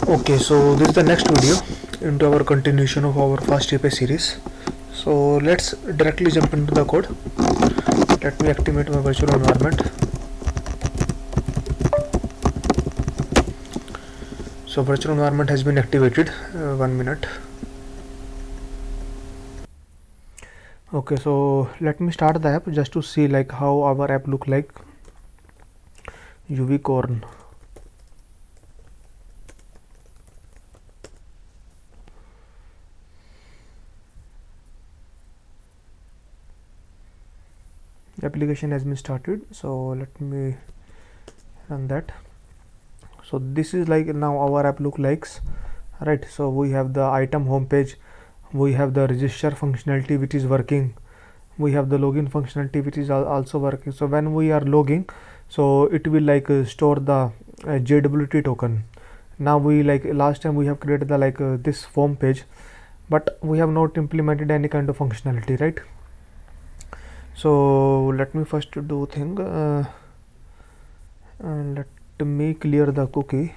Okay, so this is the next video into our continuation of our FastAPI series. So let's directly jump into the code. Let me activate my virtual environment. So virtual environment has been activated. 1 minute. Okay, so let me start the app just to see like how our app look like. UV corn. The application has been started, so let me run that. So this is like now our app look likes, right? So we have the item home page, we have the register functionality which is working, we have the login functionality which is also working. So when we are logging, so it will like store the JWT token. Now we like last time we have created the like this form page, but we have not implemented any kind of functionality, right? So let me first do thing and let me clear the cookie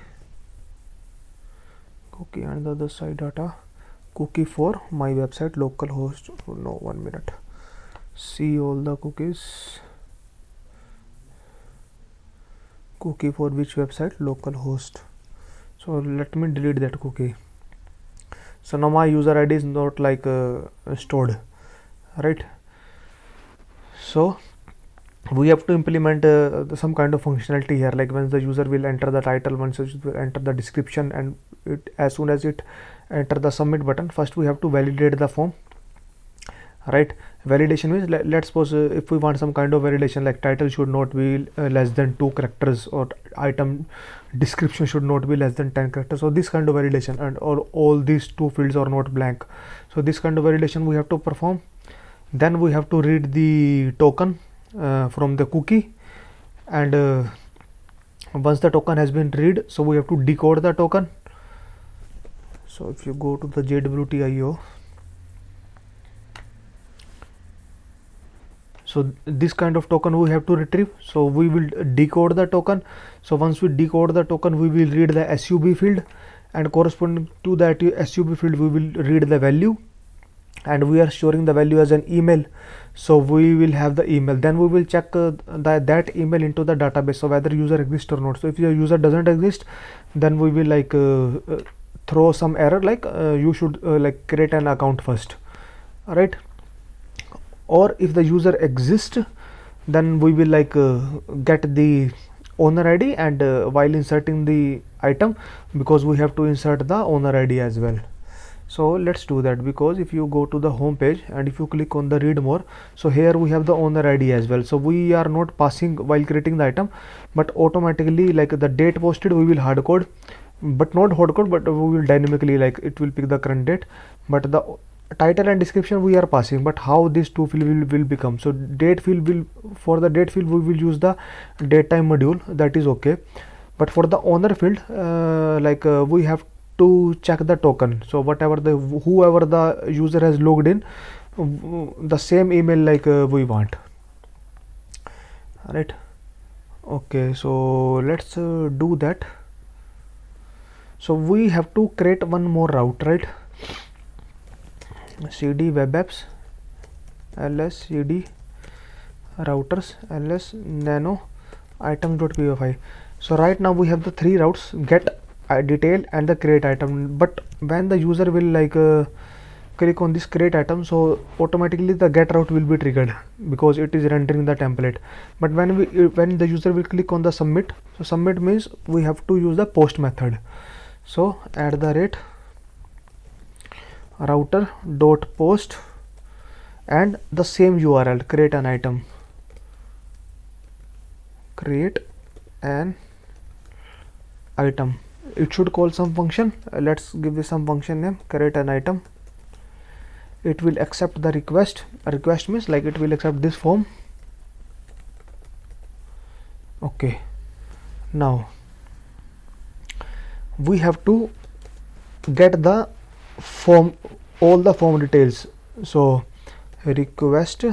and the other side data cookie for my website localhost. No, 1 minute. See all the cookies. Cookie for which website? Localhost. So let me delete that cookie. So now my user ID is not like stored, right? So we have to implement some kind of functionality here, like when the user will enter the title, once it will enter the description, and as soon as it enter the submit button, first we have to validate the form, right? Validation means let's suppose if we want some kind of validation, like title should not be less than 2 characters, or item description should not be less than 10 characters. So this kind of validation, and or all these 2 fields are not blank. So this kind of validation we have to perform. Then we have to read the token from the cookie, and once the token has been read, so we have to decode the token. So if you go to the JWT.io, so this kind of token we have to retrieve. So we will decode the token. So once we decode the token, we will read the SUB field, and corresponding to that SUB field we will read the value, and we are storing the value as an email. So we will have the email, then we will check that email into the database, so whether user exists or not. So if your user doesn't exist, then we will like throw some error like you should like create an account first, right? Or if the user exists, then we will like get the owner ID, and while inserting the item, because we have to insert the owner ID as well. So let's do that, because if you go to the home page and if you click on the read more, so here we have the owner ID as well. So we are not passing while creating the item, but automatically like the date posted we will hard code, but not hard code, but we will dynamically like it will pick the current date. But the title and description we are passing, but how these two field will become. So date field will, for the date field we will use the datetime module, that is okay. But for the owner field we have to check the token. So whatever whoever the user has logged in, the same email like we want, right? Okay, so let's do that. So we have to create one more route, right? cd web apps ls cd routers ls nano item.py. So right now we have the 3 routes: get, detail, and the create item. But when the user will like click on this create item, so automatically the get route will be triggered because it is rendering the template. But when the user will click on the submit, so submit means we have to use the post method. So @router dot post and the same URL, create an item, create an item. It should call some function. Let's give this some function name, create an item. It will accept the request. A request means like it will accept this form. Okay, now we have to get the form, all the form details. So request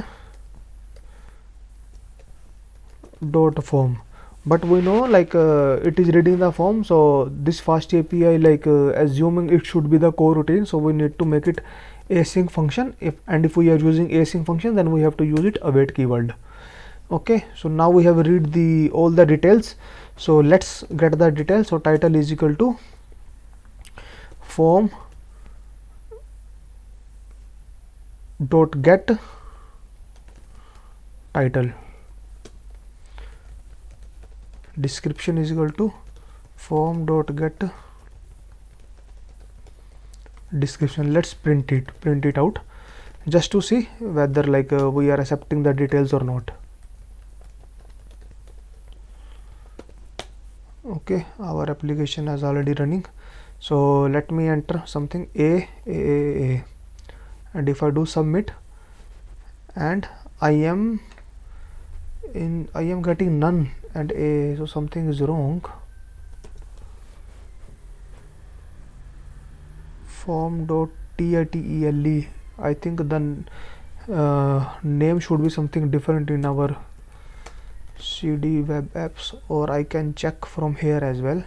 dot form, but we know like it is reading the form. So this FastAPI, like assuming it should be the coroutine, so we need to make it async function. If we are using async function, then we have to use it await keyword. Okay, so now we have read all the details. So let's get the details. So title is equal to form dot get title, description is equal to form dot get description. Let's print it out just to see whether like we are accepting the details or not. Okay, our application is already running. So let me enter something a, and if I do submit, and I am getting none and a, so something is wrong. Form.title, I think the name should be something different in our CD web apps, or I can check from here as well.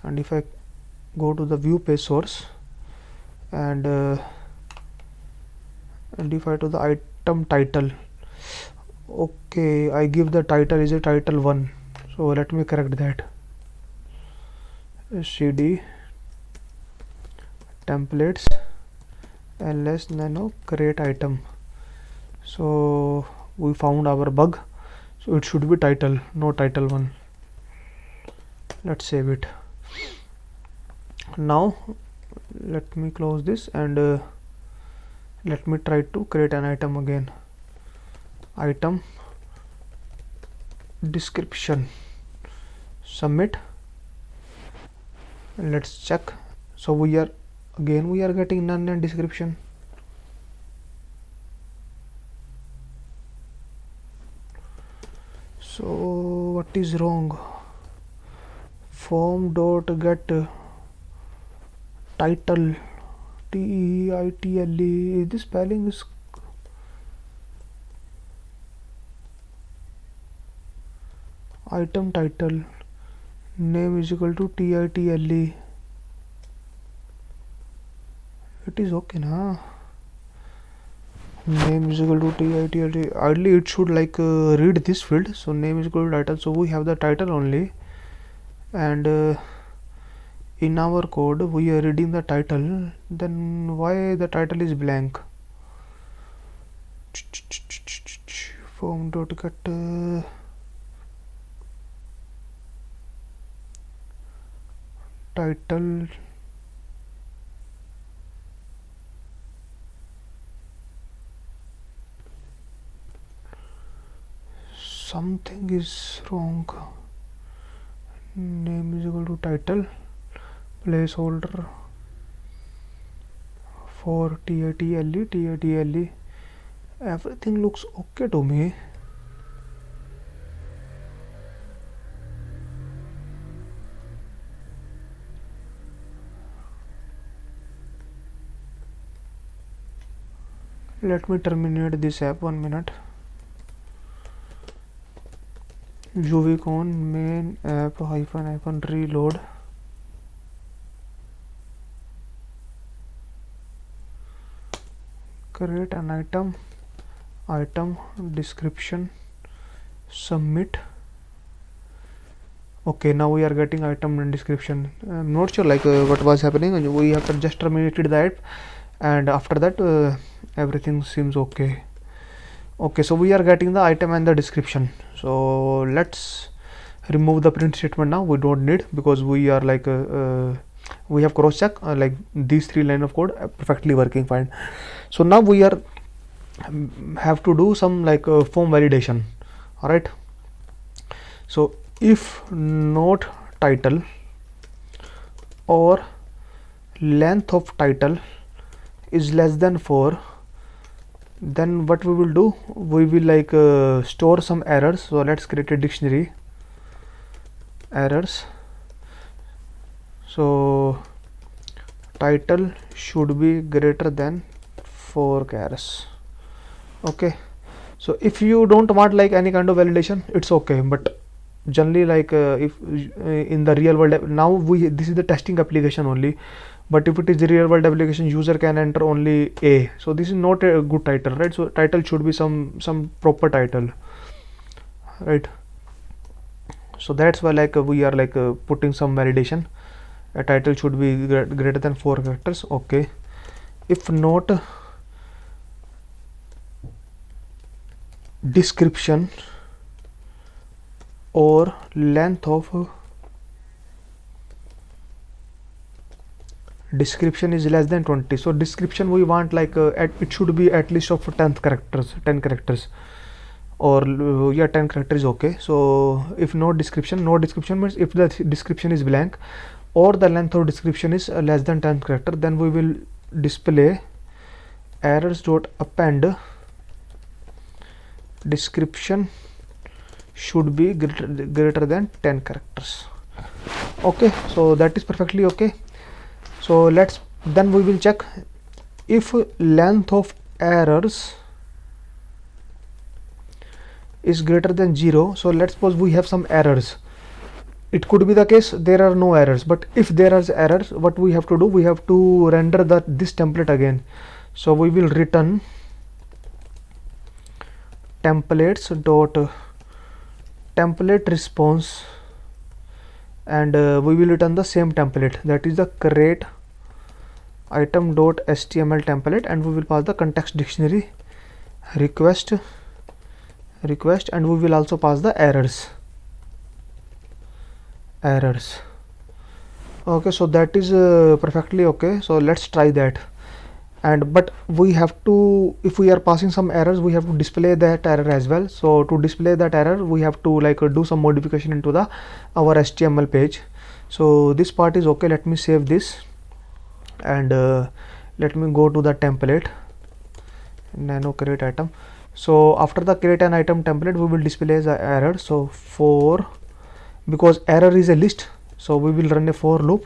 And if I go to the view page source and if I to the item title, okay, I give the title is a title 1. So let me correct that. CD templates ls nano create item. So we found our bug. So it should be title, no title 1. Let's save it. Now let me close this and let me try to create an item again. Item description, submit, and let's check. So we are getting none and description. So what is wrong? Form dot get title, title, this spelling is item title, name is equal to title. It is okay na? Name is equal to title. Ideally it should like read this field. So name is equal to title. So we have the title only, and in our code we are reading the title. Then why the title is blank? Form dot get title, something is wrong. Name is equal to title, placeholder for title. Everything looks okay to me. Let me terminate this app 1 minute. UVCon main app -- reload. Create an item description, submit. Okay, now we are getting item and description. I'm not sure like what was happening. We have just terminated the app, and after that everything seems okay. Okay, so we are getting the item and the description. So let's remove the print statement now. We don't need, because we are like we have cross check like these 3 lines of code perfectly working fine. So now we are have to do some like form validation. All right, so if not title or length of title is less than 4, then what we will do, we will like store some errors. So let's create a dictionary, errors. So title should be greater than 4 chars. Okay, so if you don't want like any kind of validation, it's okay, but generally like if in the real world, now this is the testing application only, but if it is the real world application, user can enter only A. So this is not a good title, right? So title should be some proper title, right? So that's why like we are like putting some validation. A title should be greater than 4 characters. Okay, if not, description or length of description is less than 20. So description we want like it should be at least of 10 characters, or yeah, 10 characters. Okay, so if no description means if the description is blank or the length of description is less than 10 character, then we will display errors dot append description should be greater than 10 characters. Okay, so that is perfectly okay. So then we will check if length of errors is greater than 0. So let's suppose we have some errors. It could be the case there are no errors, but if there are errors, what we have to do, we have to render this template again. So we will return templates dot template response, and we will return the same template, that is the create item dot html template, and we will pass the context dictionary request, and we will also pass the errors. Okay, so that is perfectly okay. So let's try that. But we have to, if we are passing some errors, we have to display that error as well. So to display that error, we have to like do some modification into our HTML page. So this part is okay. Let me save this, and let me go to the template, nano create item. So after the create an item template, we will display the error. So because error is a list, so we will run a for loop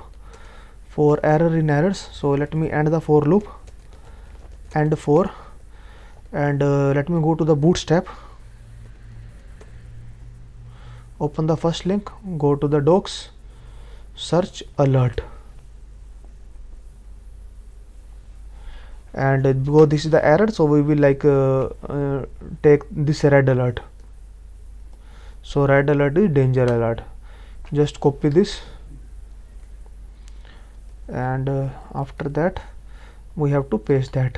for error in errors. So let me end the for loop and for, and let me go to the bootstrap, open the first link, go to the docs, search alert, and because this is the error, so we will like take this red alert. So red alert is danger alert. Just copy this, and after that we have to paste that.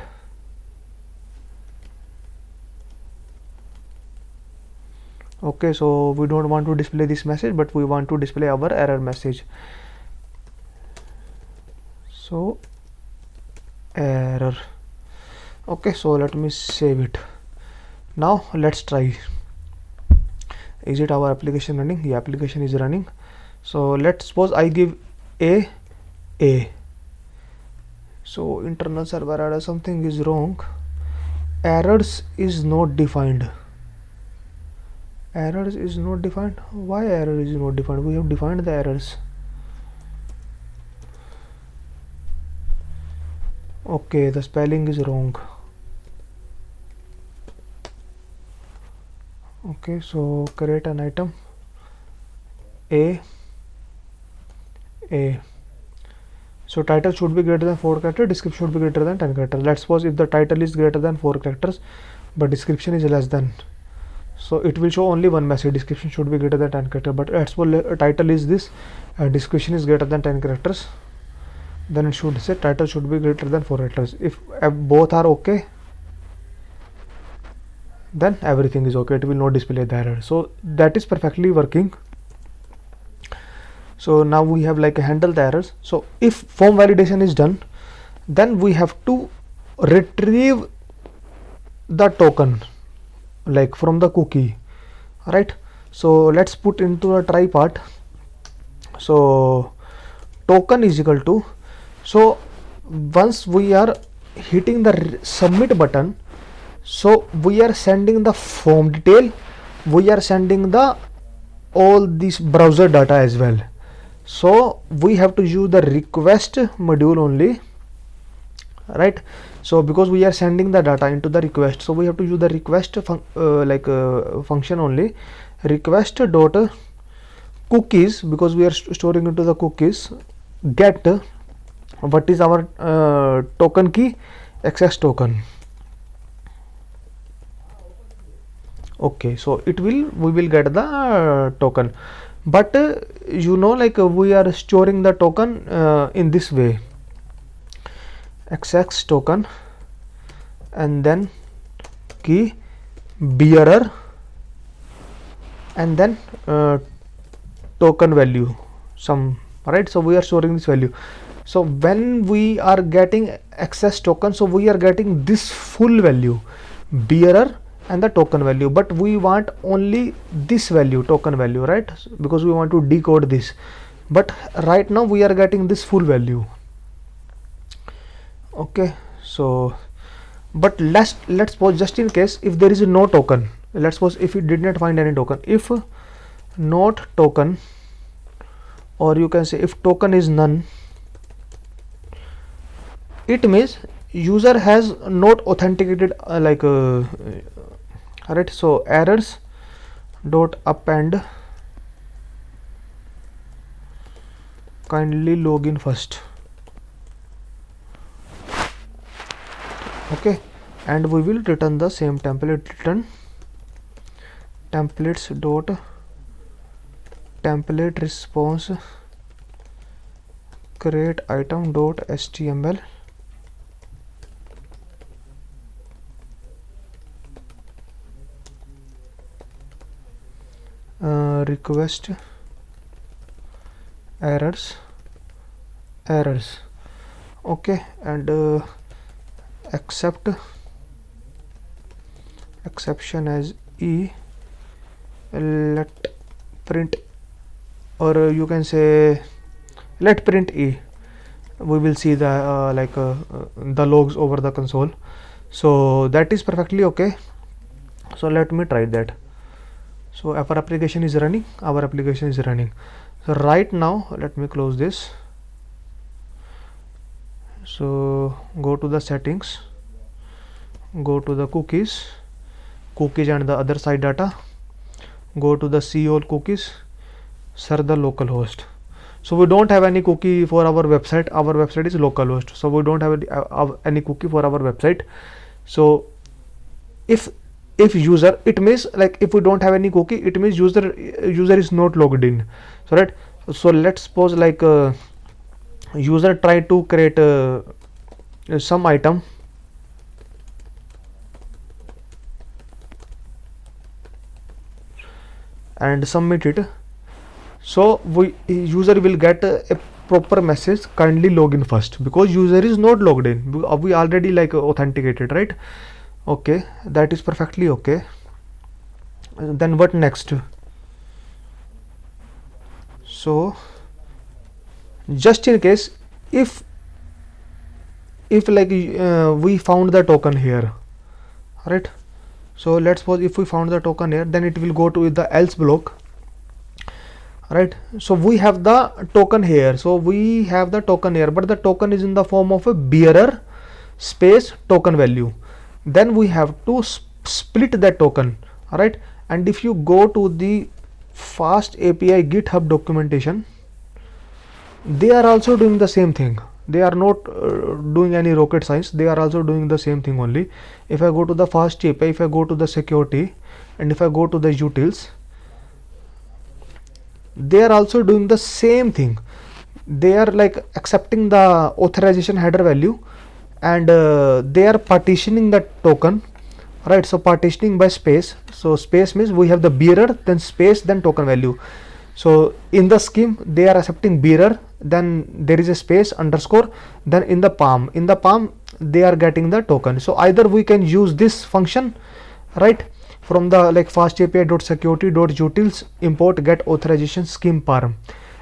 Okay, so we don't want to display this message, but we want to display our error message. So error. Okay, so let me save it. Now let's try. Is it our application running? The application is running. So let's suppose I give a. So internal server error, something is wrong. Errors is not defined. Errors is not defined. Why error is not defined? We have defined the errors. Okay, the spelling is wrong. Okay, so create an item a. So title should be greater than 4 characters, description should be greater than 10 characters. Let's suppose if the title is greater than 4 characters but description is less than, so it will show only one message, description should be greater than 10 characters. But let's suppose title is this, description is greater than 10 characters, then it should say title should be greater than 4 characters. If both are okay, then everything is okay, it will not display the error. So that is perfectly working. So now we have like handle the errors. So if form validation is done, then we have to retrieve the token like from the cookie, right? So let's put into a try part. So token is equal to, so once we are hitting the submit button, so we are sending the form detail, we are sending the all this browser data as well. So we have to use the request module only, right? So because we are sending the data into the request, so we have to use the request function only. Request dot cookies, because we are storing into the cookies, get what is our token key, access token. Okay, so we will get the token, but you know, like we are storing the token in this way, access token, and then key bearer, and then token value some, right? So we are storing this value. So when we are getting access token, so we are getting this full value, bearer and the token value, but we want only this value, token value, right? Because we want to decode this, but right now we are getting this full value. Okay, so but let's suppose, just in case if there is no token, let's suppose if we did not find any token, if not token, or you can say if token is none, it means user has not authenticated right? So errors dot append kindly login first. Okay, and we will return the same template, return templates dot template response create item dot html request errors. Okay, and accept exception as e, let print, or you can say let print e. We will see the the logs over the console, so that is perfectly okay. So let me try that. So our application is running, so right now let me close this. So go to the settings, go to the cookies and the other side data, go to the see all cookies, search the localhost. So we don't have any cookie for our website is localhost, so we don't have any cookie for our website. So if user, it means like if we don't have any cookie, it means user is not logged in. So right, so let's suppose like user try to create some item, and submit it. So user will get a proper message, kindly log in first, because user is not logged in. We already like authenticated, right? Okay, that is perfectly okay. Then what next? So just in case if like we found the token here, right? So let's suppose if we found the token here, then it will go to the else block, right? So we have the token here, but the token is in the form of a bearer space token value. Then we have to split that token, right? And if you go to the FastAPI GitHub documentation, they are also doing the same thing. They are not doing any rocket science, they are also doing the same thing only. If I go to the FastAPI, if I go to the security, and if I go to the utils, they are also doing the same thing. They are like accepting the authorization header value, and they are partitioning the token, right? So partitioning by space. So space means we have the bearer, then space, then token value. So in the scheme they are accepting bearer, then there is a space underscore, then in the palm they are getting the token. So either we can use this function, right, from the like fastapi.security.utils import get authorization scheme parm,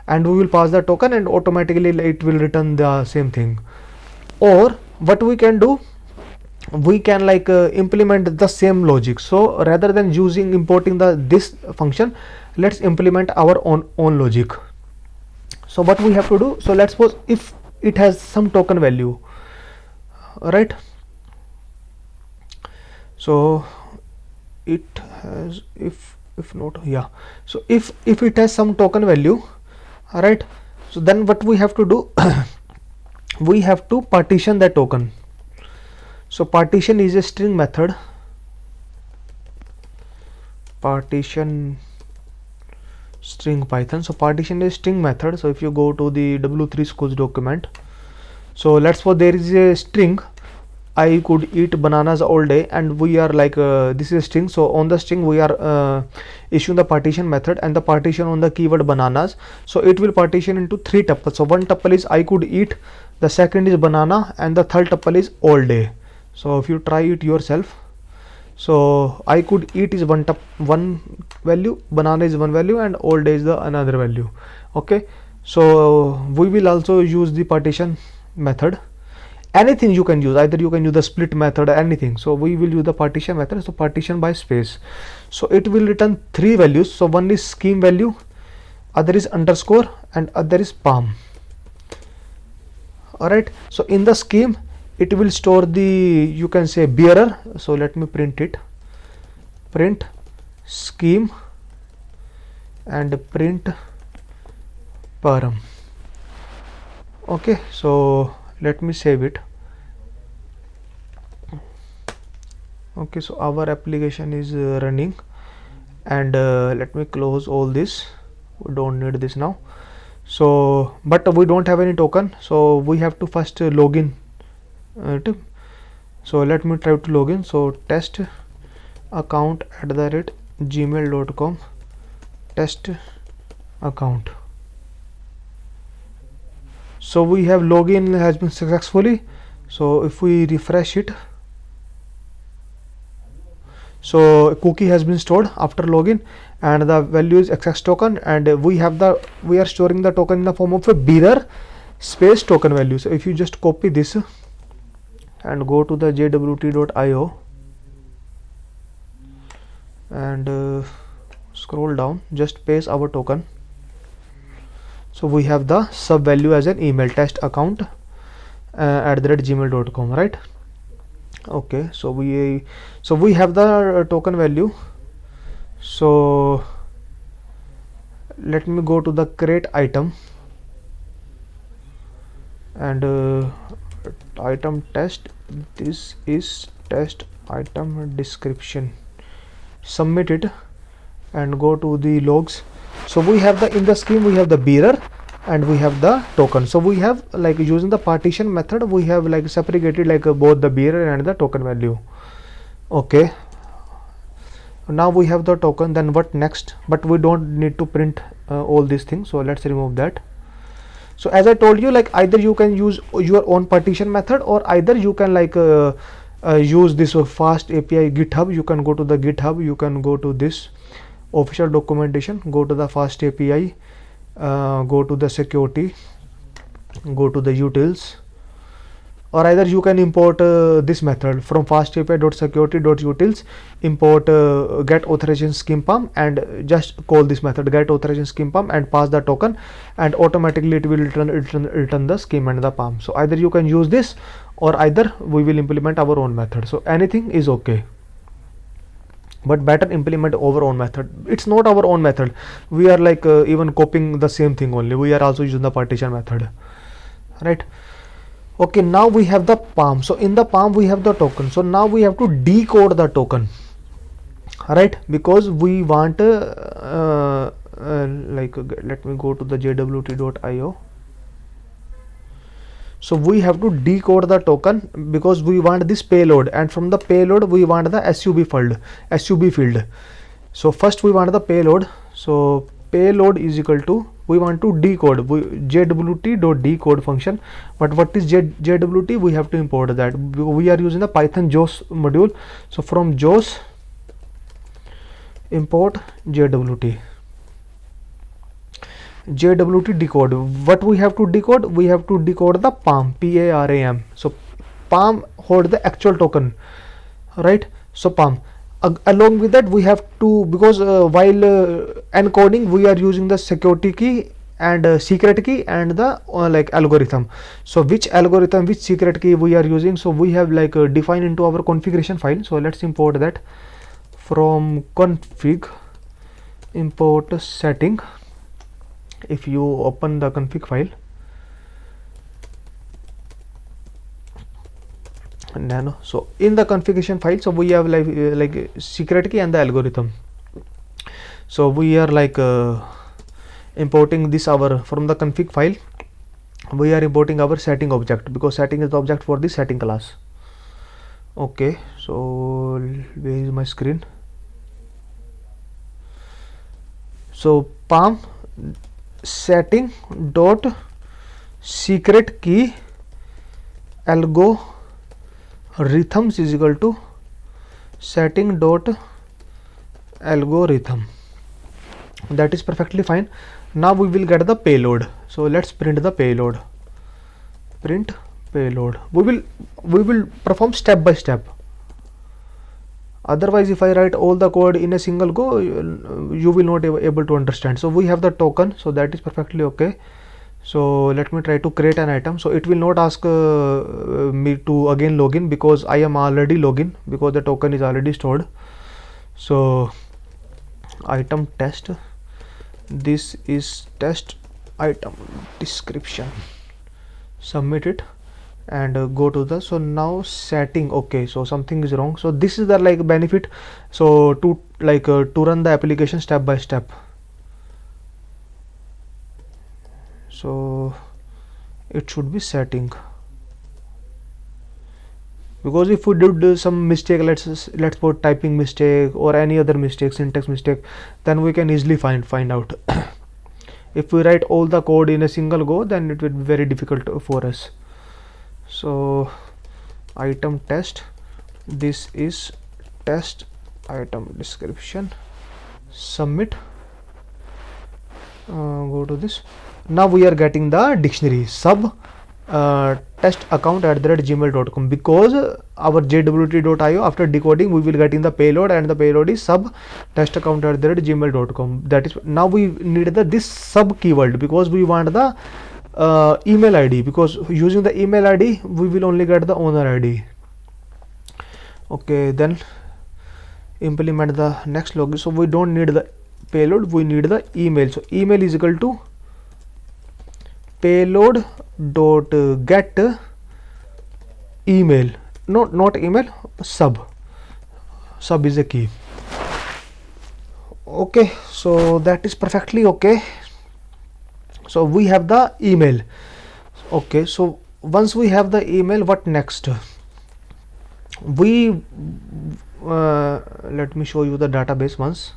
and we will pass the token and automatically it will return the same thing. Or what we can do, we can like implement the same logic. So rather than importing this function, let's implement our own logic. So what we have to do, so let's suppose if it has some token value, right? So it has, if if not, yeah. So if it has some token value, all right, so then what we have to do we have to partition that token. So partition is a string method, partition string Python. So partition is string method. So if you go to the W3 schools document, so let's suppose there is a string, I could eat bananas all day, and we are like this is a string. So on the string we are issuing the partition method and the partition on the keyword bananas. So it will partition into 3 tuples. So one tuple is I could eat, the second is banana, and the third tuple is all day. So if you try it yourself, so I could eat is one value, banana is one value, and all day is the another value. Okay, so we will also use the partition method. Anything you can use, either you can use the split method or anything. So we will use the partition method. So partition by space, so it will return 3 values. So one is scheme value, other is underscore, and other is palm. Alright, so in the scheme it will store the, you can say, bearer. So let me print it, print scheme and print param. Okay, so let me save it. Okay, so our application is running, and let me close all this. We don't need this now. So but we don't have any token, so we have to first log in. So let me try to log in. So test account @gmail.com, test account. So we have login has been successfully. So if we refresh it, so cookie has been stored after login, and the value is access token, and we are storing the token in the form of a bearer space token value. So if you just copy this and go to the jwt.io and scroll down, just paste our token. So we have the sub value as an email, test account @gmail.com, right? Okay, so we have the token value. So let me go to the create item and item test. This is test item description. Submit it and go to the logs. So we have in the scheme we have the bearer and we have the token. So we have, like, using the partition method, we have like separated like both the bearer and the token value. Okay, now we have the token. Then what next? But we don't need to print all these things, so let's remove that. So as I told you, like, either you can use your own partition method, or either you can like use this FastAPI GitHub. You can go to the GitHub, you can go to this official documentation, go to the FastAPI, go to the security, go to the utils, or either you can import this method from fastapi.security.utils, import get authorization scheme palm, and just call this method get authorization scheme palm and pass the token, and automatically it will return the scheme and the palm. So either you can use this, or either we will implement our own method. So anything is okay, but better implement our own method. It's not our own method, we are like even copying the same thing only. We are also using the partition method, right? Okay, now we have the palm. So in the palm we have the token. So now we have to decode the token, right? Because we want like let me go to the jwt.io. So we have to decode the token because we want this payload, and from the payload we want the SUB field. So first we want the payload. So payload is equal to, we want to decode jwt.decode function. But what is jwt? We have to import that. We are using the Python JOS module. So from JOS import jwt decode. What we have to decode? We have to decode the palm, PARAM. So palm hold the actual token, right? So palm. Along with that we have to, because while encoding we are using the security key and secret key and the like algorithm. So which algorithm, which secret key we are using, so we have like defined into our configuration file. So let's import that from config import setting. If you open the config file, nano, so in the configuration file, so we have like secret key and the algorithm. So we are like importing this our from the config file. We are importing our setting object because setting is the object for the setting class. Okay, so where is my screen? So palm setting dot secret key algorithms is equal to setting dot algorithm. That is perfectly fine. Now we will get the payload. So let's print the payload. Print payload. We will perform step by step. Otherwise, if I write all the code in a single go, you will not able to understand. So we have the token, so that is perfectly okay. So let me try to create an item. So it will not ask me to again login because I am already login because the token is already stored. So item test, this is test item description, submit it and go to the, so now setting. Okay, so something is wrong. So this is the like benefit, so to like to run the application step by step. So it should be setting, because if we did some mistake, let's put typing mistake or any other mistake, syntax mistake, then we can easily find out. If we write all the code in a single go, then it will be very difficult for us. So item test, this is test item description, submit, go to this. Now we are getting the dictionary sub test account @gmail.com, because our jwt.io after decoding we will get in the payload, and the payload is sub test account @gmail.com. That is, now we need the this sub keyword because we want the email ID, because using the email ID we will only get the owner ID. Okay, then implement the next login. So we don't need the payload, we need the email. So email is equal to payload dot get email, not email, sub is a key. Okay, so that is perfectly okay. So we have the email. Okay, so once we have the email, what next? We let me show you the database once.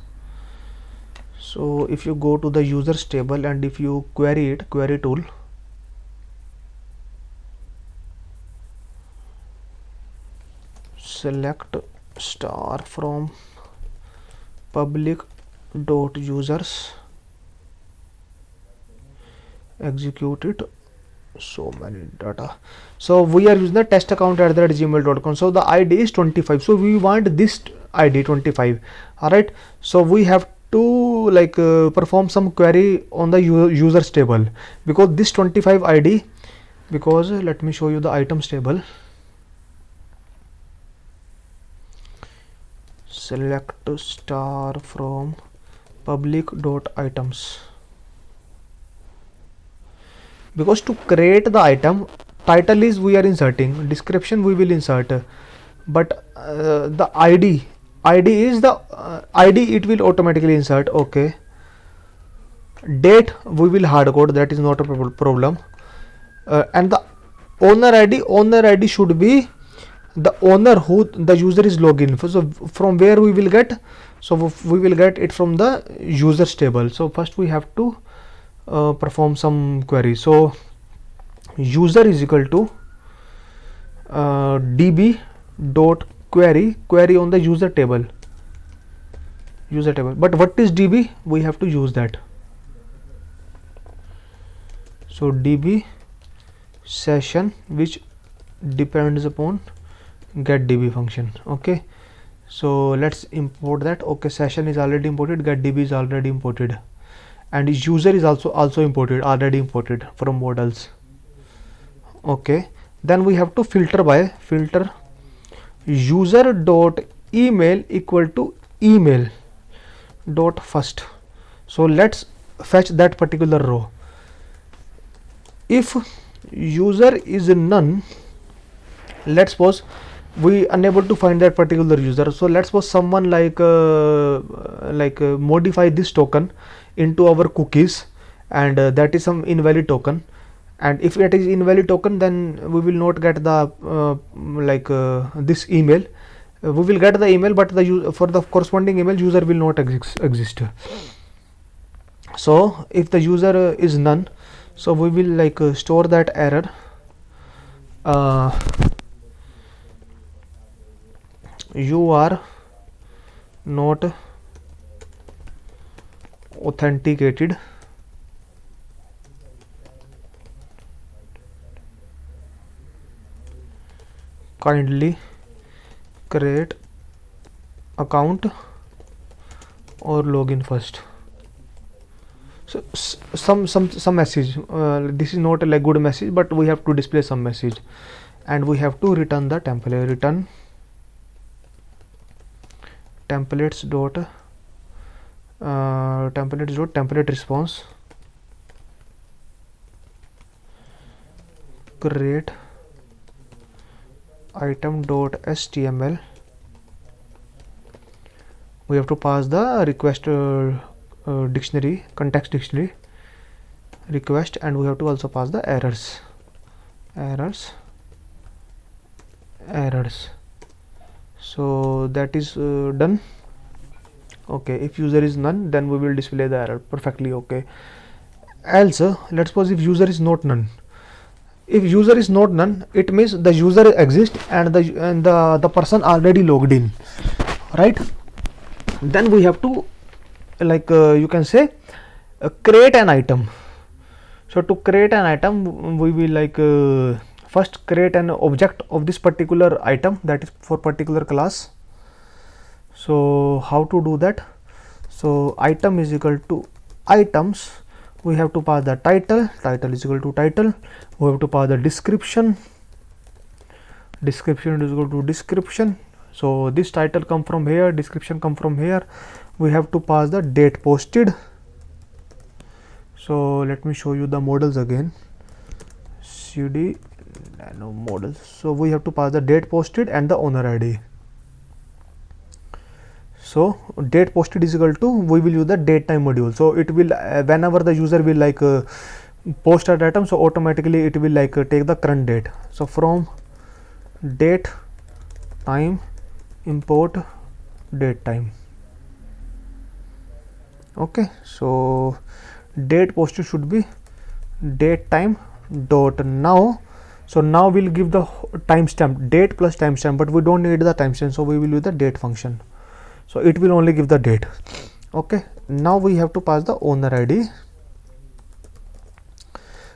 So if you go to the users table and if you query it, query tool, select star from public dot users, execute it. So many data. So we are using the test account @gmail.com. So the ID is 25. So we want this ID 25. Alright. So we have to like perform some query on the users table, because this 25 ID, because let me show you the items table. Select star from public dot items, because to create the item, title is we are inserting, description we will insert, but the ID is the ID it will automatically insert. Okay, date we will hard code, that is not a problem, and the owner ID should be the owner who the user is login. So from where we will get? So we will get it from the users table. So first we have to perform some query. So user is equal to db dot query on the user table. But what is db? We have to use that. So db session, which depends upon get db function. Okay, so let's import that. Okay, session is already imported, get db is already imported, and user is also imported, already imported from models. Okay, then we have to filter by filter user dot email equal to email dot first. So let's fetch that particular row. If user is none, let's suppose we unable to find that particular user. So let's suppose someone modify this token into our cookies, and that is some invalid token. And if it is invalid token, then we will not get the this email. We will get the email, but the for the corresponding email user will not exist. So if the user is none, so we will store that error. You are not authenticated. Kindly create account or login first. So some message. This is not a good message, but we have to display some message, and we have to return the template. Return templates dot template response create item dot html. We have to pass the request dictionary, context dictionary request, and we have to also pass the errors. So that is done. Okay, if user is none, then we will display the error. Perfectly okay. Else, let's suppose if user is not none. If user is not none, it means the user exists and the person already logged in, right? Then we have to you can say create an item. So to create an item, we will first create an object of this particular item, that is for particular class. So how to do that? So item is equal to items. We have to pass the title is equal to title. We have to pass the description is equal to description. So this title come from here, description come from here. We have to pass the date posted. So let me show you the models again. CD nano models. So we have to pass the date posted and the owner ID. So date posted is equal to, we will use the date time module. So it will whenever the user will post an item, so automatically it will take the current date. So from date time import date time. Okay, so date posted should be date time dot now. So now we'll give the timestamp, date plus timestamp, but we don't need the timestamp, so we will use the date function. So it will only give the date. Okay, now we have to pass the owner ID.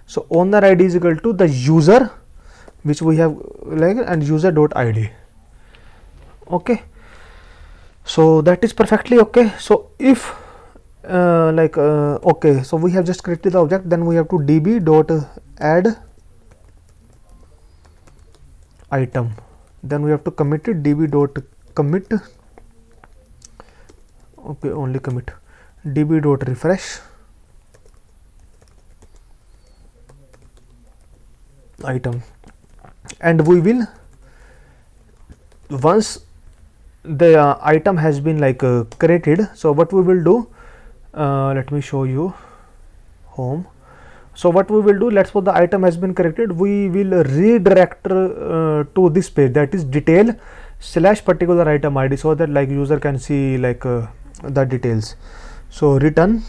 So owner ID is equal to the user, which we have and user dot ID. Okay, so that is perfectly okay. So if okay, so we have just created the object, then we have to db dot add item, then we have to commit it, db dot commit. Okay, only commit, db dot refresh item, and we will, once the item has been created, so what we will do, let me show you home. So what we will do, let's suppose the item has been created, we will redirect to this page, that is detail / particular item ID, so that user can see the details. So return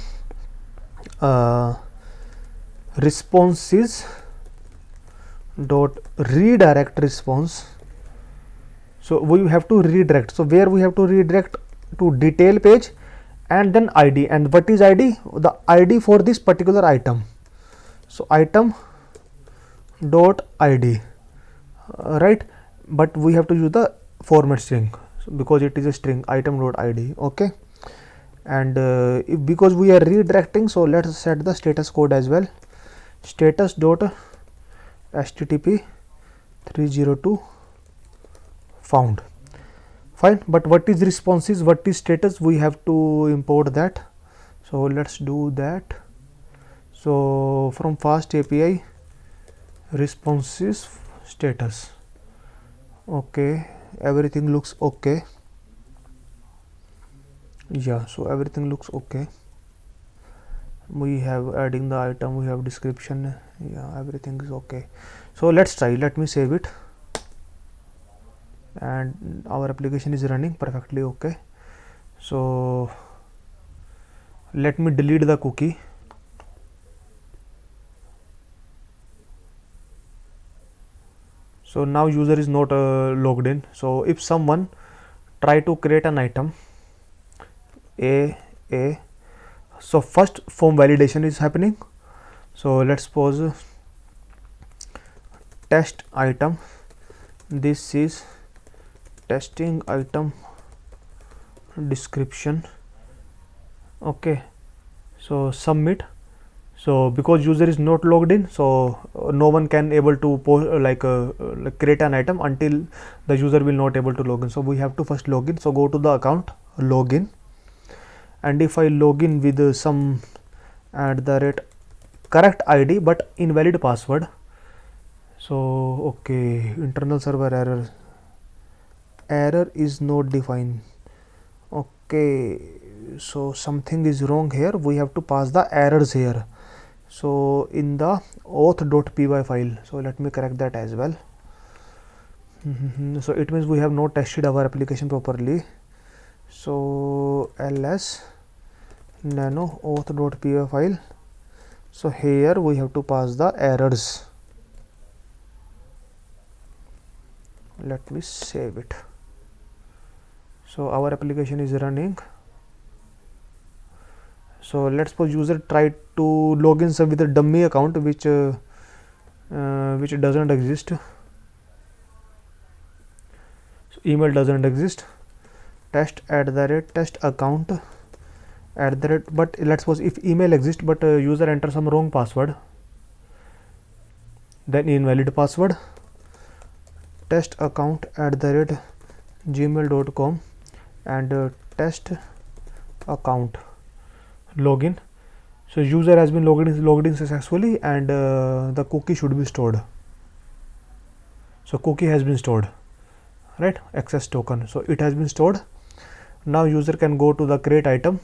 responses dot redirect response. So we have to redirect, so where we have to redirect to detail page, and then ID. And what is ID? The ID for this particular item. So item dot ID, right? But we have to use the format string, because it is a string, item dot ID. Okay, and because we are redirecting, so let's set the status code as well. Status dot http 302 found. Fine, but what is responses, what is status, we have to import that. So let's do that. So from FastAPI responses status, okay, everything looks okay. Yeah, so everything looks okay. We have adding the item, we have description, yeah, everything is okay. So let's try, let me save it, and our application is running perfectly okay. So let me delete the cookie. So now user is not logged in. So if someone try to create an item a, so first form validation is happening. So let's suppose test item, this is testing item description, okay. So submit. So because user is not logged in, so no one can able to post like create an item until the user will not able to log in. So we have to first log in. So go to the account, login, and if I log in with some correct ID but invalid password, so okay, internal server error is not defined, okay. So something is wrong here, we have to pass the errors here. So in the auth.py file, so let me correct that as well. So it means we have not tested our application properly. So ls nano auth.py file, so here we have to pass the errors. Let me save it. So our application is running. So let's suppose user tried to log in with a dummy account which doesn't exist. So email doesn't exist. Test account but let's suppose if email exists but user enters some wrong password, then invalid password, test account @gmail.com, and test account login. So user has been logged in successfully, and the cookie should be stored. So cookie has been stored, right? Access token, so it has been stored. Now user can go to the create item,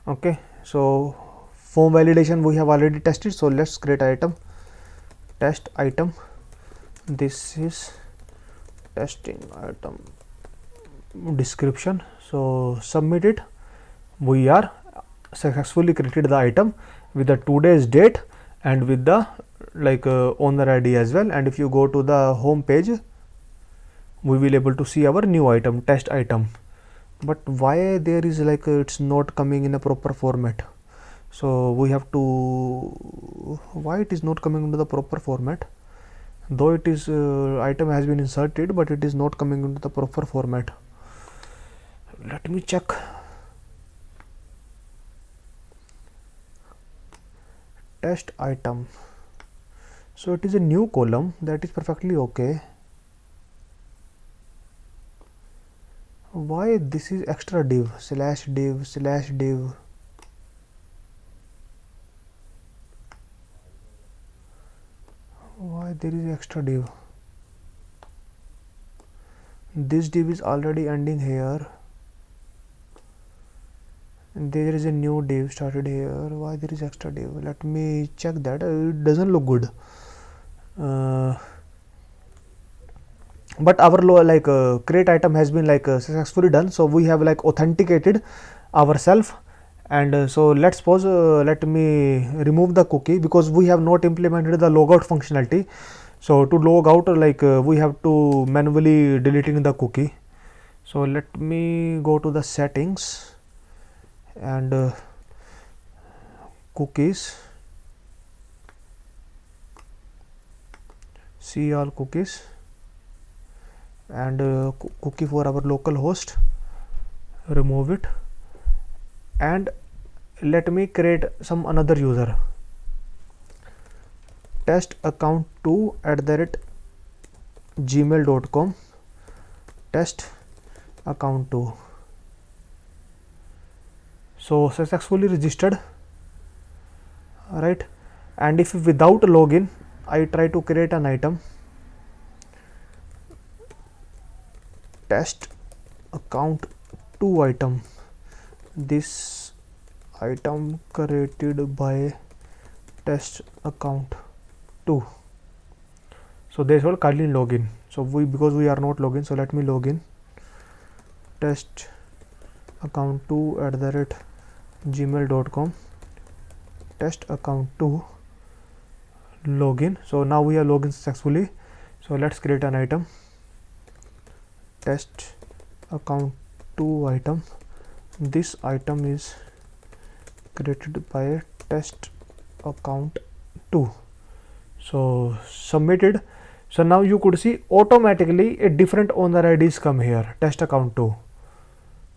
okay. So form validation we have already tested, so let's create item, test item, this is testing item description. So submit it. We are successfully created the item with the today's date and with the owner ID as well. And if you go to the home page, we will able to see our new item, test item. But why there is it's not coming in a proper format? So we have to, why it is not coming into the proper format? Though it is item has been inserted, but it is not coming into the proper format. Let me check. Test item, so it is a new column, that is perfectly okay. Why this is extra div /div/div? Why there is extra div? This div is already ending here. There is a new div started here. Why there is extra div? Let me check that. It doesn't look good. But our create item has been successfully done. So we have authenticated ourselves, and so let's suppose let me remove the cookie because we have not implemented the logout functionality. So to log out we have to manually deleting the cookie. So let me go to the settings and cookies, see all cookies, and cookie for our local host, remove it, and let me create some another user, test account 2 @gmail.com, test account 2. So successfully registered, right? And if without login I try to create an item, test account 2 item, this item created by test account 2. So there's all currently login. So because we are not login, so let me login test account 2 @gmail.com, test account 2 login. So now we are logged successfully. So let's create an item, test account 2 item, this item is created by test account 2. So submitted. So now you could see automatically a different owner IDs come here, test account 2,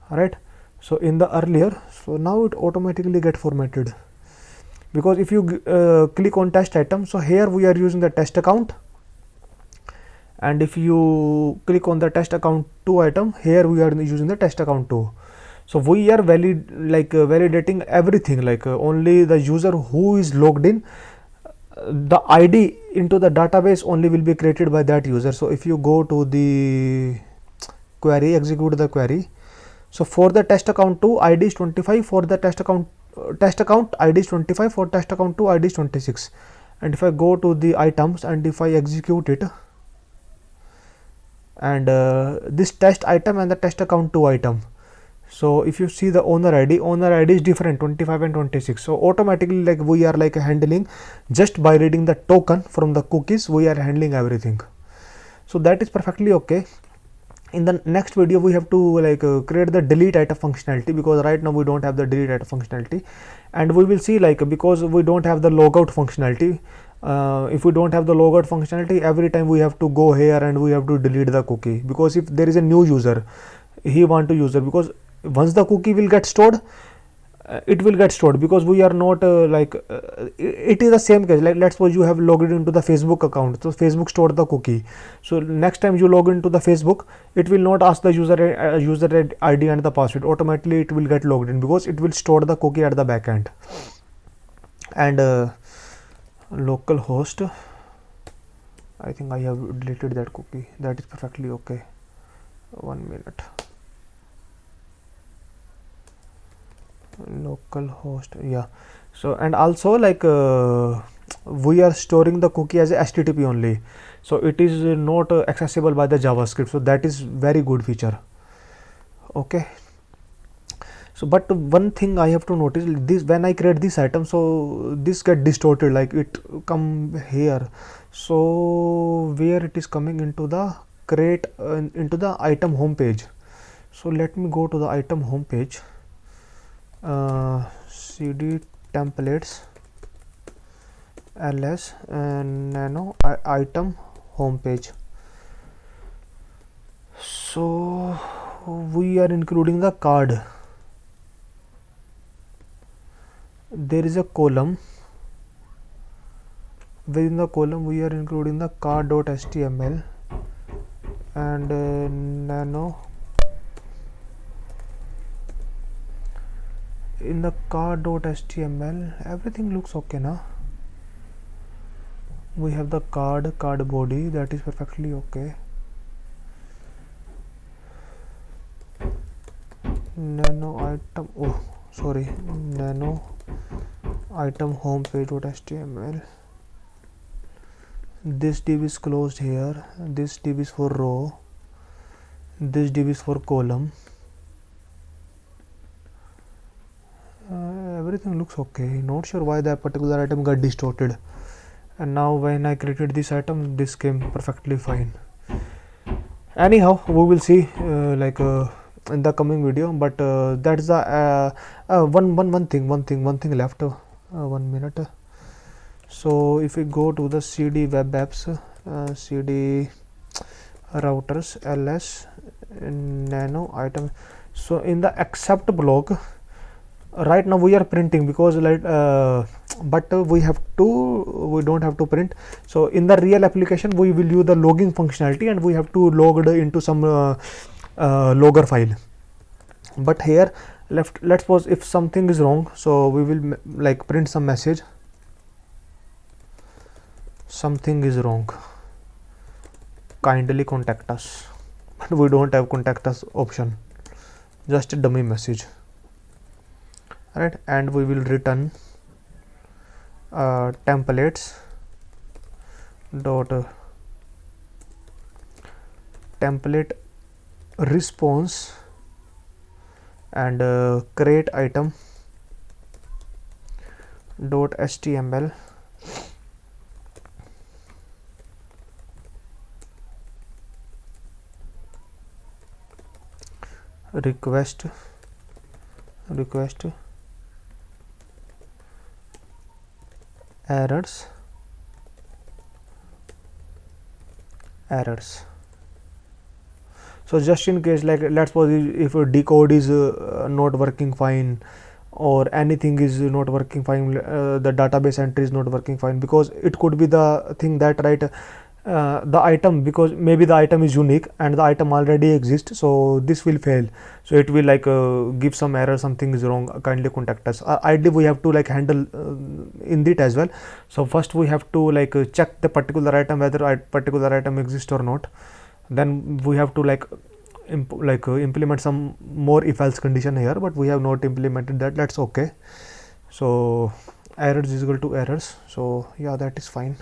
right? So in the earlier, so now it automatically get formatted, because if you click on test item, so here we are using the test account, and if you click on the test account 2 item, here we are using the test account 2. So we are validating everything, like only the user who is logged in, the ID into the database only will be created by that user. So if you go to the query, execute the query, so for the test account 2 ID is 25, for the test account ID is 25, for test account 2 ID is 26. And if I go to the items and if I execute it, and this test item and the test account 2 item, so if you see the owner ID is different, 25 and 26. So automatically, like we are like handling, just by reading the token from the cookies, we are handling everything. So that is perfectly okay. In the next video we have to like create the delete item functionality, because right now we don't have the delete item functionality, and we will see, like because we don't have the logout functionality, if we don't have the logout functionality, every time we have to go here and we have to delete the cookie, because if there is a new user, he want to use it, because once the cookie will get stored, it will get stored, because we are not it is the same case. Like let's suppose you have logged into the Facebook account, so Facebook stored the cookie. So next time you log into the Facebook, it will not ask the user ID and the password. Automatically it will get logged in, because it will store the cookie at the back end. And local host, I think I have deleted that cookie. That is perfectly okay. 1 minute. Local host, yeah. So and also like we are storing the cookie as a HTTP only, so it is not accessible by the JavaScript. So that is very good feature. Okay. So but one thing I have to notice, this when I create this item, so this get distorted, like it come here. So where it is coming into the create into the item home page. So let me go to the item home page. CD templates ls and nano item home page. So we are including the card. There is a column. Within the column we are including the card.html and nano. In the card.html, everything looks okay now. We have the card body, that is perfectly okay. Nano item, oh sorry, nano item homepage.html. This div is closed here. This div is for row. This div is for column. Everything looks okay. Not sure why that particular item got distorted, and now when I created this item, this came perfectly fine. Anyhow, we will see in the coming video, but that's the one thing left. 1 minute. So if we go to the cd web apps, cd routers ls nano item, so in the accept block, right now we are printing, because like but we don't have to print. So in the real application we will use the logging functionality, and we have to log into some logger file. But here let's suppose if something is wrong, so we will like print some message, something is wrong, kindly contact us, but we don't have contact us option, just a dummy message, right? And we will return templates dot template response and create item dot html request errors. So just in case, like let's suppose if a decode is not working fine, or anything is not working fine, the database entry is not working fine, because it could be the thing that, right, the item, because maybe the item is unique and the item already exists, so this will fail, so it will like give some error, something is wrong, kindly contact us. Ideally we have to like handle in it as well. So first we have to like check the particular item, whether a particular item exists or not, then we have to like implement some more if else condition here, but we have not implemented that, that's okay. So errors is equal to errors, so yeah, that is fine.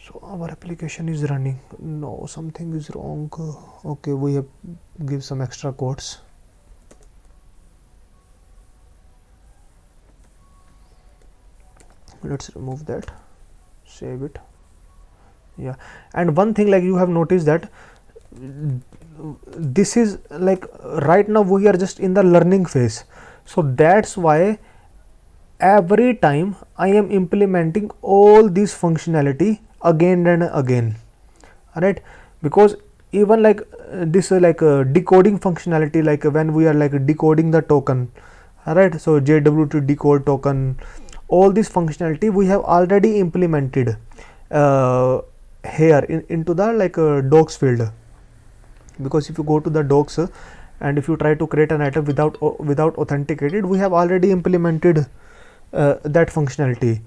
So our application is running. No, something is wrong. Okay, we have give some extra codes. Let's remove that, save it. Yeah, and one thing like you have noticed that this is like right now we are just in the learning phase, so that's why every time I am implementing all this functionality again and again, right? Because even like this like decoding functionality, like when we are like decoding the token, right? So JWT decode token, all this functionality we have already implemented here into the like docs field, because if you go to the docs and if you try to create an item without authenticated, we have already implemented that functionality,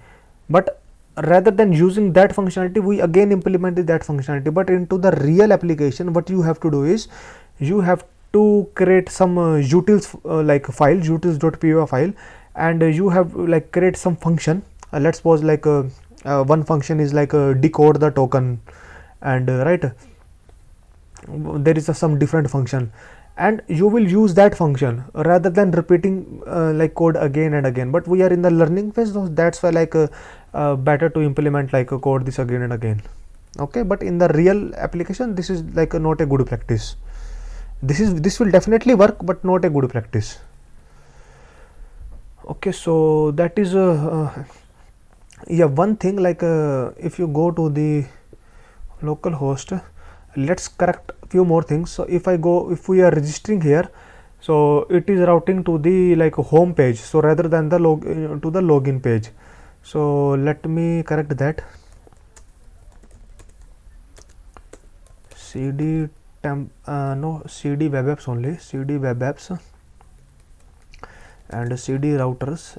but rather than using that functionality, we again implemented that functionality. But into the real application, what you have to do is you have to create some utils like file, utils.py file, and you have like create some function. Let's suppose like one function is like decode the token, and right, there is some different function, and you will use that function rather than repeating like code again and again. But we are in the learning phase, so that's why like better to implement like a code this again and again. Okay, but in the real application, this is like not a good practice. This will definitely work, but not a good practice. Okay, so that is yeah, one thing like if you go to the local host, let's correct few more things. So if we are registering here, so it is routing to the like home page, so rather than the to the login page. So let me correct that. cd web apps only, cd web apps and cd routers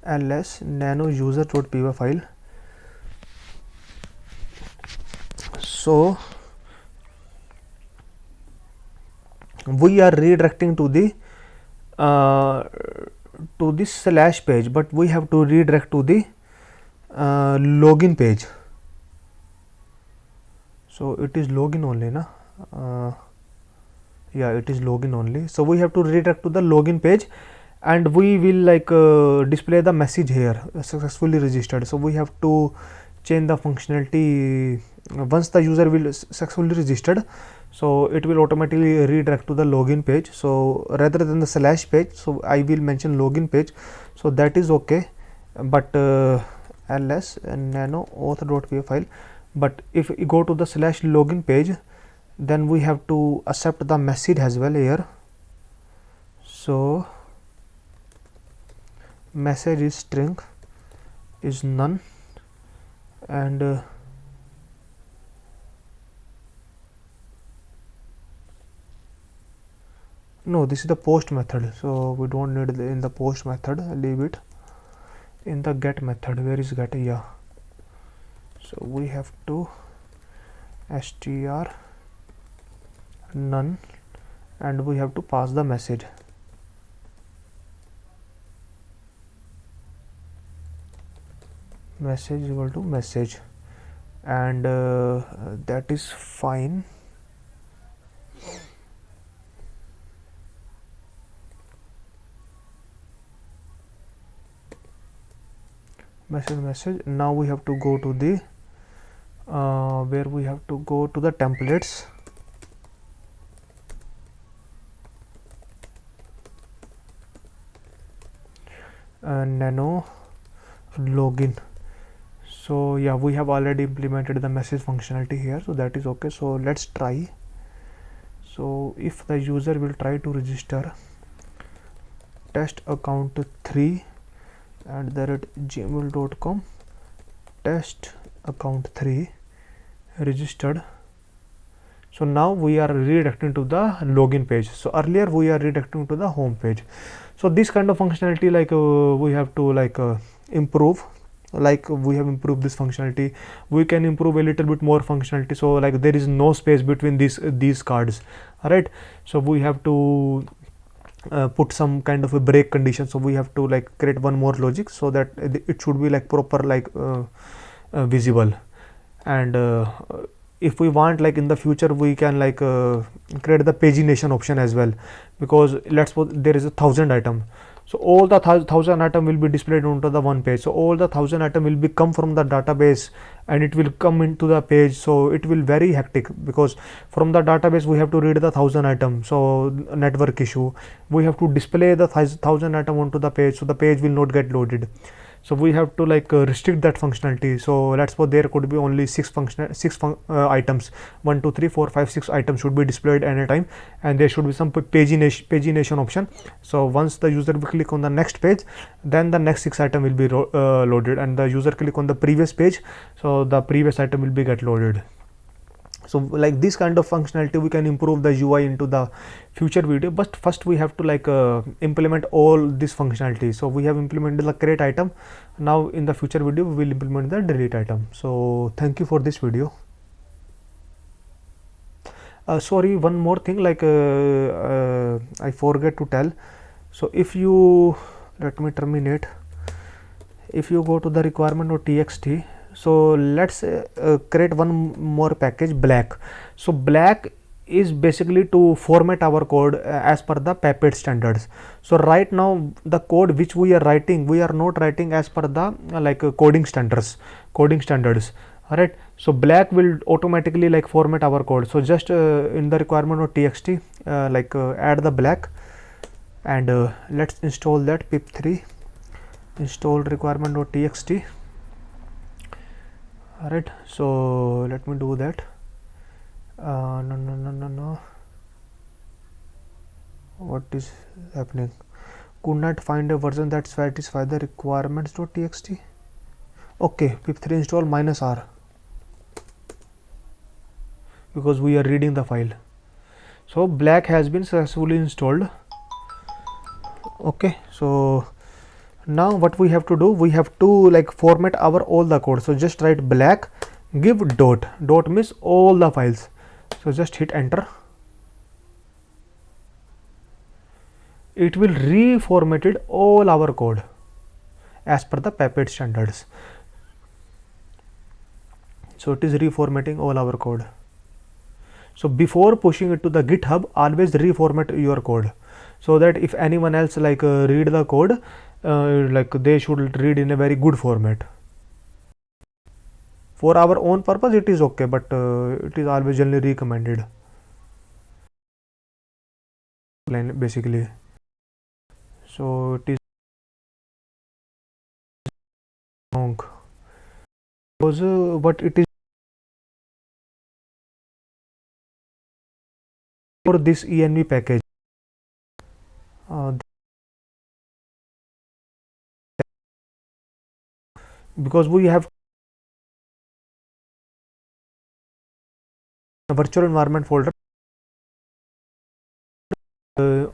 ls nano user.py file. So we are redirecting to this slash page, but we have to redirect to the login page. So it is login only, na? Yeah, it is login only. So we have to redirect to the login page, and we will like display the message here, successfully registered. So we have to change the functionality. Once the user will successfully registered, so it will automatically redirect to the login page. So rather than the slash page, so I will mention login page, so that is okay. But ls nano auth.py file, but if you go to the slash login page, then we have to accept the message as well here. So message is string is none, and no, this is the post method, so we don't need in the post method, leave it in the get method. Where is get? Yeah, so we have to str none, and we have to pass the message. Message equal to message, and that is fine. Message. Now we have to go to the where we have to go to the templates, nano login. So yeah, we have already implemented the message functionality here, so that is okay. So let's try. So if the user will try to register test account 3 at the rate gmail.com, test account 3 registered. So now we are redirecting to the login page. So earlier we are redirecting to the home page. So this kind of functionality, like we have to like improve. Like we have improved this functionality, we can improve a little bit more functionality. So like there is no space between these cards. All right, so we have to put some kind of a break condition. So we have to like create one more logic so that it should be like proper, like visible. And if we want, like in the future, we can like create the pagination option as well, because let's suppose there is 1,000 item. So all the 1,000 item will be displayed onto the one page. So all the 1,000 item will be come from the database and it will come into the page. So it will very hectic, because from the database we have to read the 1,000 item. So network issue, we have to display the 1,000 item onto the page, so the page will not get loaded. So we have to like restrict that functionality. So let's suppose there could be only six items, 1 2 3 4 5 6 items should be displayed anytime, and there should be some pagination option. So once the user will click on the next page, then the next 6 item will be loaded, and the user click on the previous page, so the previous item will be get loaded. So like this kind of functionality we can improve the UI into the future video, but first we have to like implement all this functionality. So we have implemented the create item. Now in the future video we will implement the delete item. So thank you for this video. Sorry, one more thing, like I forget to tell. So if you, let me terminate, if you go to the requirement.txt, so let's create one more package, black. So black is basically to format our code as per the PAPET standards. So right now the code which we are writing, we are not writing as per the like coding standards. All right, so black will automatically like format our code. So just in the requirement.txt like add the black, and let's install that pip3 install requirement.txt. All right, so let me do that. No, what is happening? Could not find a version that satisfies the requirements.txt. Okay, pip3 install -r, because we are reading the file. So black has been successfully installed. Okay, so now what we have to do, we have to like format our all the code. So just write black, give dot means all the files. So just hit enter. It will reformatted all our code as per the PAPET standards. So it is reformatting all our code. So before pushing it to the GitHub, always reformat your code, so that if anyone else like read the code, like they should read in a very good format. For our own purpose it is okay, but it is always generally recommended, basically. So it is wrong, because but it is for this env package. Because we have a virtual environment folder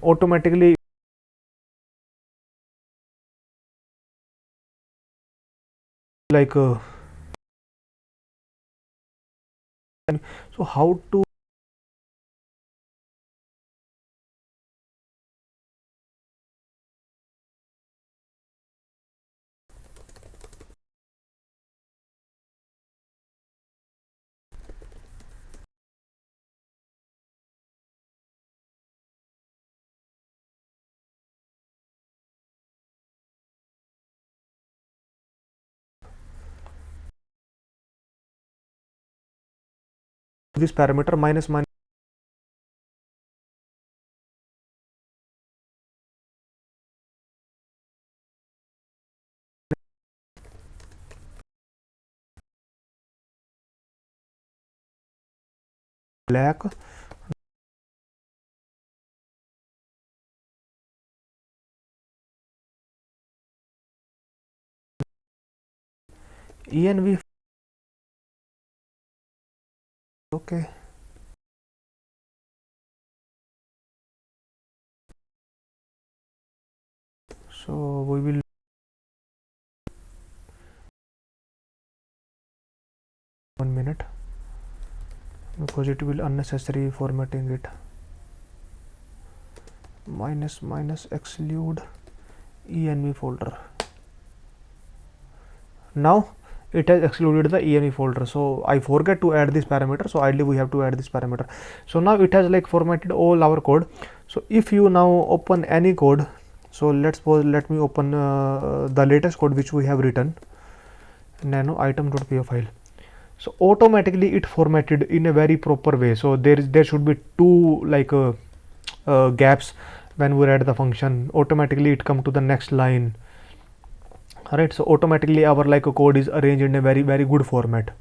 automatically like so how to this parameter minus black env. Okay, so we will 1 minute because it will unnecessary formatting it. Minus exclude env folder. Now it has excluded the env folder, so I forget to add this parameter, so ideally we have to add this parameter. So now it has like formatted all our code. So if you now open any code, so let me open the latest code which we have written, nano item.py file. So automatically it formatted in a very proper way. So there should be two like gaps when we write the function. Automatically it come to the next line. Alright, so automatically our like a code is arranged in a very good format.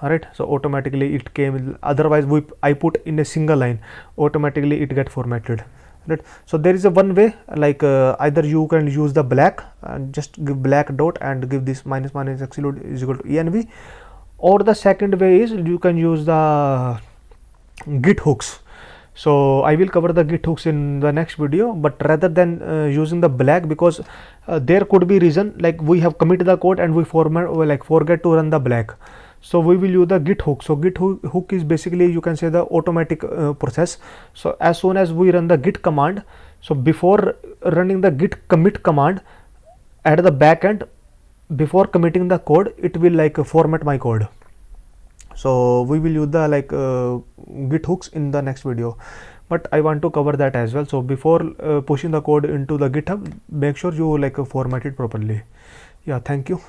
Alright, so automatically it came, otherwise I put in a single line, automatically it get formatted. Right, so there is a one way, like either you can use the black and just give black dot and give this minus exclude is equal to env, or the second way is you can use the Git hooks. So I will cover the Git hooks in the next video, but rather than using the black, because there could be reason like we have committed the code and we forget to run the black, so we will use the Git hook. So Git hook is basically, you can say, the automatic process. So as soon as we run the git command, so before running the git commit command at the back end, before committing the code, it will like format my code. So we will use the like Git hooks in the next video, but I want to cover that as well. So before pushing the code into the GitHub, make sure you like format it properly. Yeah, thank you.